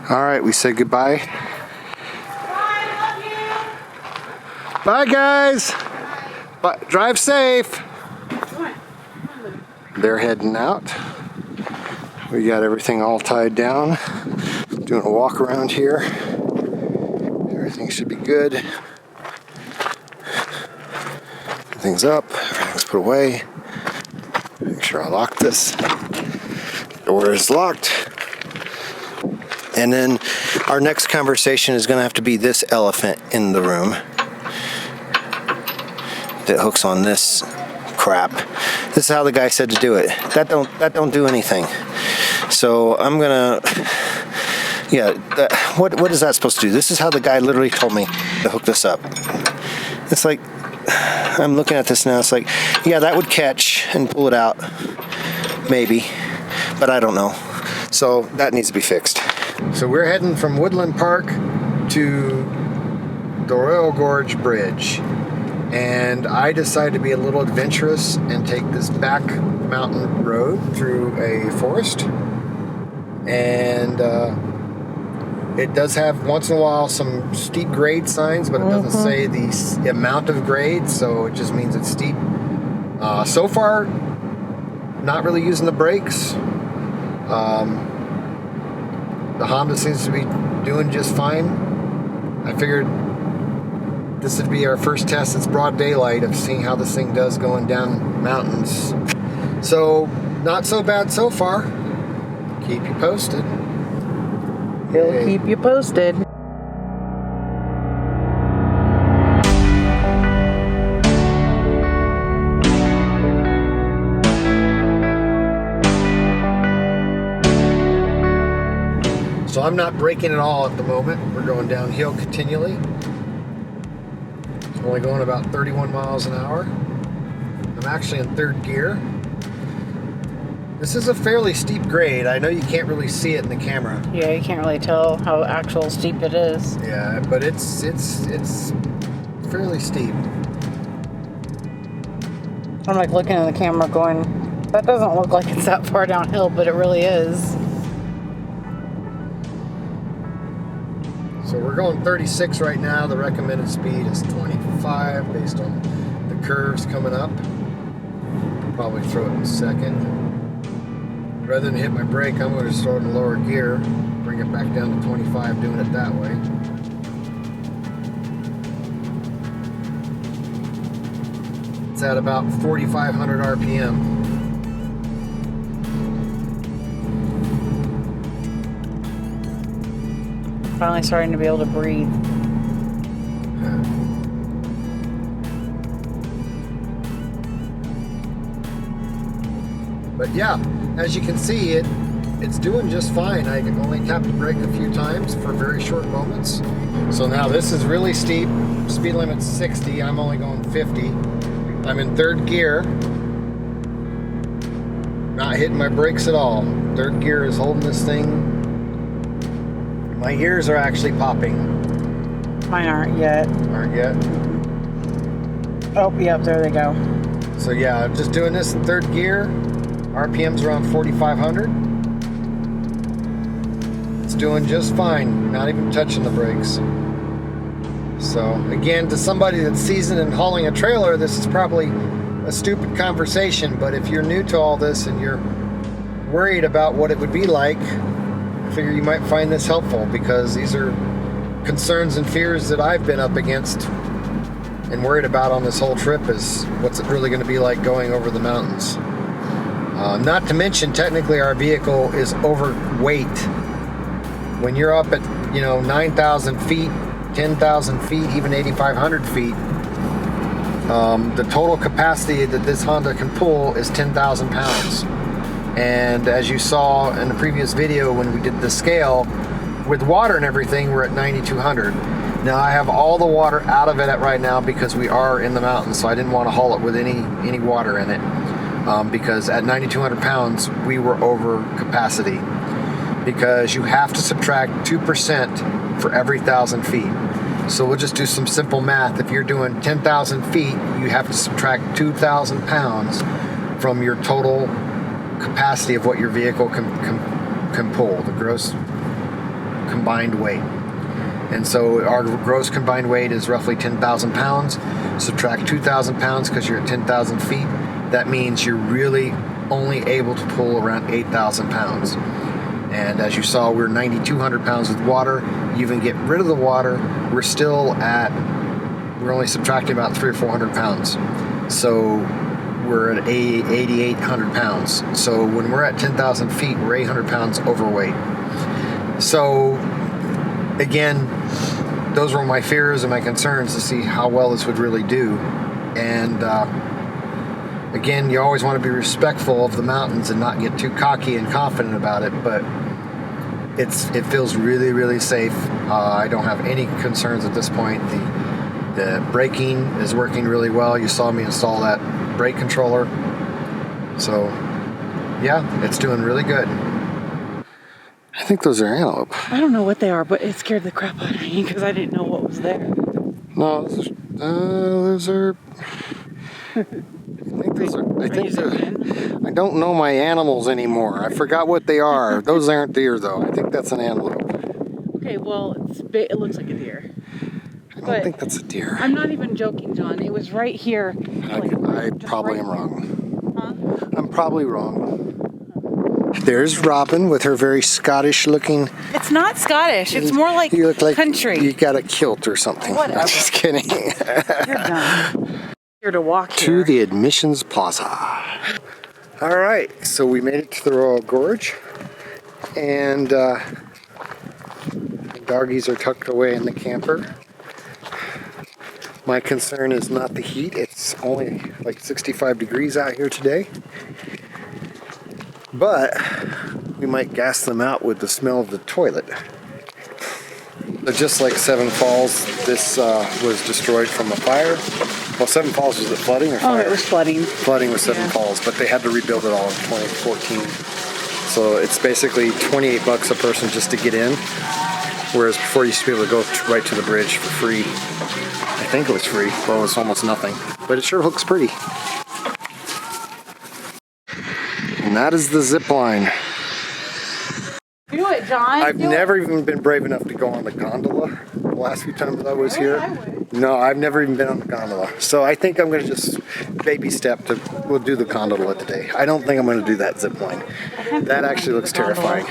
All right, we say goodbye. Bye, guys. Bye. Drive safe. They're heading out. We got everything all tied down. Doing a walk around here. Everything should be good. Everything's up. Everything's put away. Make sure I lock this. Door is locked. And then our next conversation is going to have to be this elephant in the room that hooks on this crap. This is how the guy said to do it. That don't do anything. So I'm gonna, what is that supposed to do? This is how the guy literally told me to hook this up. It's like, I'm looking at this now. It's like, yeah, that would catch and pull it out, maybe, but I don't know. So that needs to be fixed. So we're heading from Woodland Park to the Royal Gorge Bridge. And I decided to be a little adventurous and take this back mountain road through a forest. And it does have once in a while some steep grade signs, but it doesn't say the amount of grade, so it just means it's steep. So far, not really using the brakes. The Honda seems to be doing just fine. I figured this would be our first test. It's broad daylight of seeing how this thing does going down mountains. So, not so bad so far. Keep you posted. He'll keep you posted. So I'm not braking at all at the moment. We're going downhill continually. Only going about 31 miles an hour. I'm actually in third gear. This is a fairly steep grade. I know you can't really see it in the camera. Yeah, you can't really tell how actual steep it is. Yeah, but it's fairly steep. I'm like looking in the camera going, that doesn't look like it's that far downhill, but it really is. So we're going 36 right now. The recommended speed is 25 based on the curves coming up. Probably throw it in second. Rather than hit my brake, I'm going to just throw it in lower gear, bring it back down to 25, doing it that way. It's at about 4,500 RPM. Finally starting to be able to breathe. But yeah, as you can see, it's doing just fine. I can only tap the brake a few times for very short moments. So now this is really steep. Speed limit's 60. I'm only going 50. I'm in third gear. Not hitting my brakes at all. Third gear is holding this thing. My ears are actually popping. Mine aren't yet. Aren't yet? Oh, yep, there they go. So yeah, I'm just doing this in third gear. RPM's around 4,500. It's doing just fine, not even touching the brakes. So again, to somebody that's seasoned in hauling a trailer, this is probably a stupid conversation, but if you're new to all this and you're worried about what it would be like, I figure you might find this helpful, because these are concerns and fears that I've been up against and worried about on this whole trip, is what's it really going to be like going over the mountains. Not to mention, technically our vehicle is overweight. When you're up at 9,000 feet, 10,000 feet, even 8,500 feet, the total capacity that this Honda can pull is 10,000 pounds. And as you saw in the previous video when we did the scale, with water and everything, we're at 9,200. Now I have all the water out of it right now because we are in the mountains, so I didn't want to haul it with any water in it. Because at 9,200 pounds, we were over capacity. Because you have to subtract 2% for every 1,000 feet. So we'll just do some simple math. If you're doing 10,000 feet, you have to subtract 2,000 pounds from your total capacity of what your vehicle can pull, the gross combined weight. And so our gross combined weight is roughly 10,000 pounds. Subtract 2,000 pounds because you're at 10,000 feet. That means you're really only able to pull around 8,000 pounds. And as you saw, we're 9,200 pounds with water. You even get rid of the water, we're only subtracting about 300 or 400 pounds. So we're at 8,800 pounds. So when we're at 10,000 feet, we're 800 pounds overweight. So again, those were my fears and my concerns to see how well this would really do. And again, you always want to be respectful of the mountains and not get too cocky and confident about it, but it feels really, really safe. I don't have any concerns at this point. The braking is working really well. You saw me install that brake controller. So yeah, it's doing really good. I think those are antelope. I don't know what they are, but it scared the crap out of me because I didn't know what was there. No, those are. I don't know my animals anymore. I forgot what they are. Those aren't deer, though. I think that's an antelope. Okay, well, it looks like a deer. I don't think that's a deer. I'm not even joking, John. It was right here. I probably am wrong. Huh? I'm probably wrong. There's Robin with her very Scottish-looking. It's not Scottish. It's more like you look like country. You got a kilt or something. Whatever. I'm just kidding. You're done. Here to walk here. To the admissions plaza. All right, so we made it to the Royal Gorge, and the doggies are tucked away in the camper. My concern is not the heat. It's only like 65 degrees out here today. But we might gas them out with the smell of the toilet. But just like Seven Falls, this was destroyed from a fire. Well, Seven Falls, was it flooding or fire? Oh, it was flooding. Flooding with Seven Falls, but they had to rebuild it all in 2014. So it's basically $28 a person just to get in. Whereas before you used to be able to go right to the bridge for free. I think it was free. Well, it's almost nothing. But it sure looks pretty. And that is the zip line. Do it, John. I've never even been brave enough to go on the gondola the last few times I was here. I would. No, I've never even been on the gondola. So I think I'm going to just baby step we'll do the gondola today. I don't think I'm going to do that zip line. That actually looks terrifying.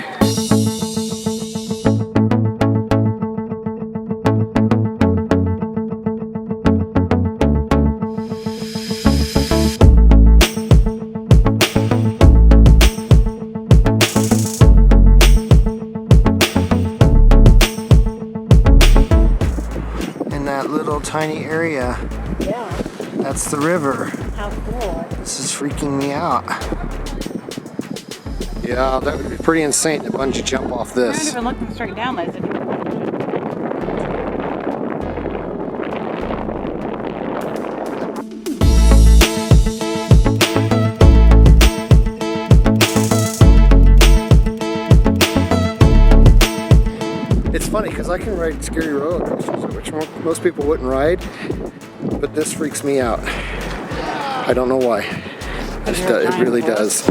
Tiny area. Yeah. That's the river. How cool. This is freaking me out. Yeah, that would be pretty insane to bungee jump off this. I'm not even looking straight down, Liz. It's funny because I can ride scary roller coasters, which most people wouldn't ride, but this freaks me out. I don't know why. It really does.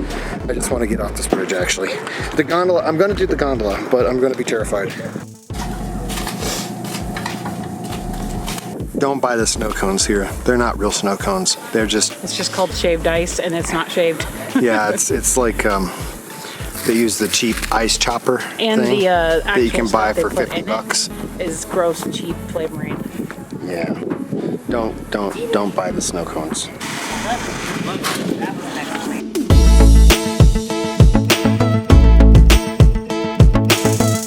I just want to get off this bridge, actually. The gondola, I'm going to do the gondola, but I'm going to be terrified. Don't buy the snow cones here. They're not real snow cones. They're just... It's just called shaved ice, and it's not shaved. Yeah, it's like... they use the cheap ice chopper and thing the that you can buy for $50. Is gross and cheap flavoring. Yeah, don't buy the snow cones.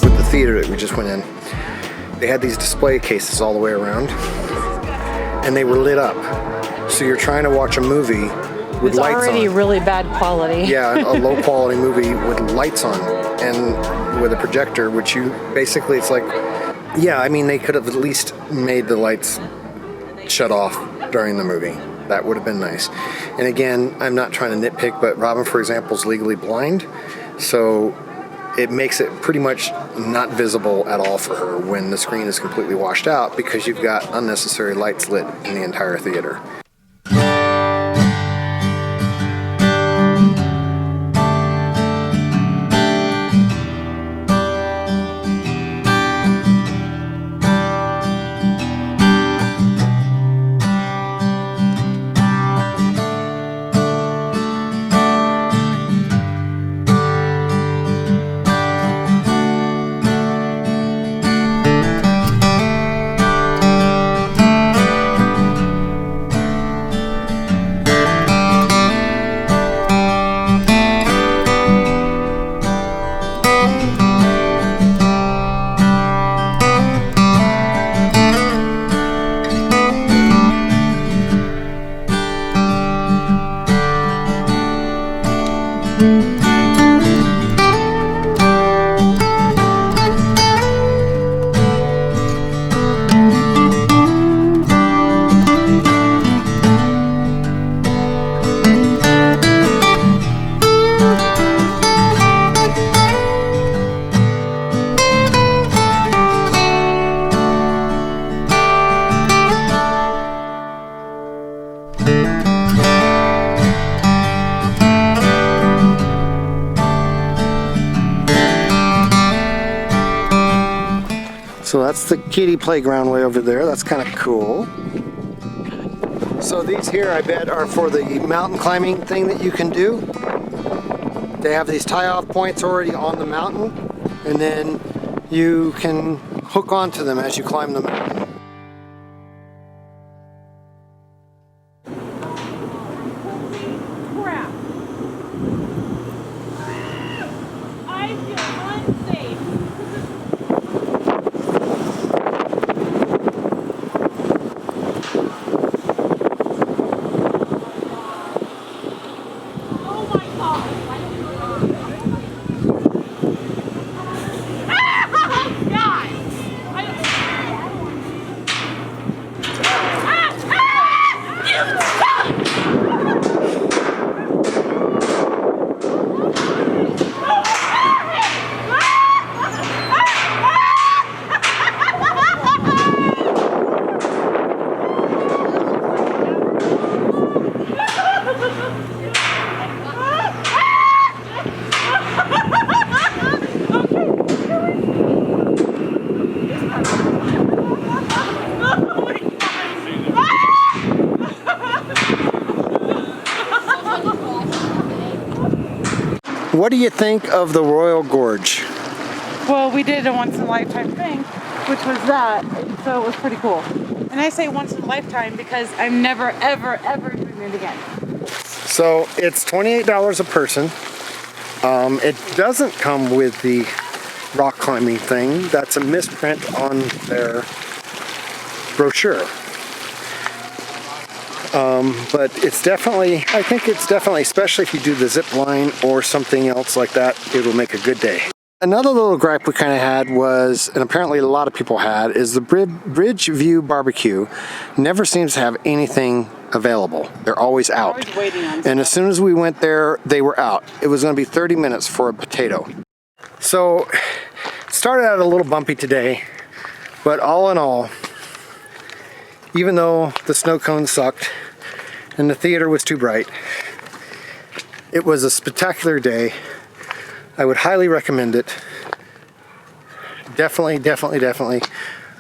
With the theater that we just went in, they had these display cases all the way around, and they were lit up. So you're trying to watch a movie with lights on. It's already really bad quality. Yeah, a low quality movie with lights on and with a projector, which basically it's like, yeah, I mean, they could have at least made the lights shut off during the movie. That would have been nice. And again, I'm not trying to nitpick, but Robin, for example, is legally blind, so it makes it pretty much not visible at all for her when the screen is completely washed out because you've got unnecessary lights lit in the entire theater. So that's the kiddie playground way over there. That's kind of cool. So these here, I bet, are for the mountain climbing thing that you can do. They have these tie-off points already on the mountain, and then you can hook onto them as you climb the mountain. Crap. I feel unsafe. Oh my God. What do you think of the Royal Gorge? Well, we did a once in a lifetime thing, which was that, and so it was pretty cool. And I say once in a lifetime because I'm never, ever, ever doing it again. So it's $28 a person. It doesn't come with the rock climbing thing. That's a misprint on their brochure. But it's definitely, I think it's definitely, especially if you do the zip line or something else like that, it'll make a good day. Another little gripe we kind of had was, and apparently a lot of people had, is the Bridge View BBQ never seems to have anything available. They're always out. Always waiting on And as soon as we went there, they were out. It was going to be 30 minutes for a potato. So, it started out a little bumpy today, but all in all, even though the snow cone sucked and the theater was too bright, it was a spectacular day. I would highly recommend it. Definitely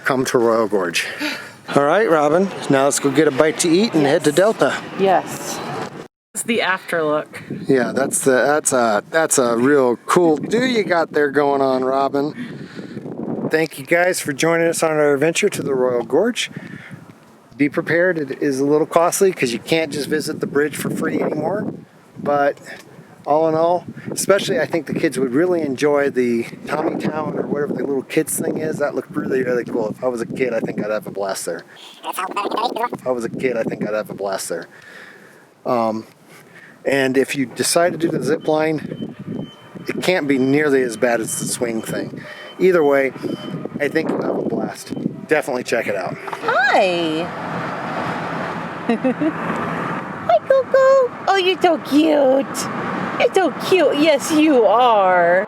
come to Royal Gorge. All right, Robin, now let's go get a bite to eat and head to Delta. Yes. It's the after look. Yeah, that's a real cool do you got there going on, Robin. Thank you guys for joining us on our adventure to the Royal Gorge. Be prepared, it is a little costly because you can't just visit the bridge for free anymore. But all in all, especially I think the kids would really enjoy the Tommy Town or whatever the little kids thing is. That looked really, really cool. If I was a kid, I think I'd have a blast there. And if you decide to do the zip line, it can't be nearly as bad as the swing thing. Either way, I think you'll have a blast. Definitely check it out. Hi. Hi, Coco. Oh, you're so cute. You're so cute. Yes, you are.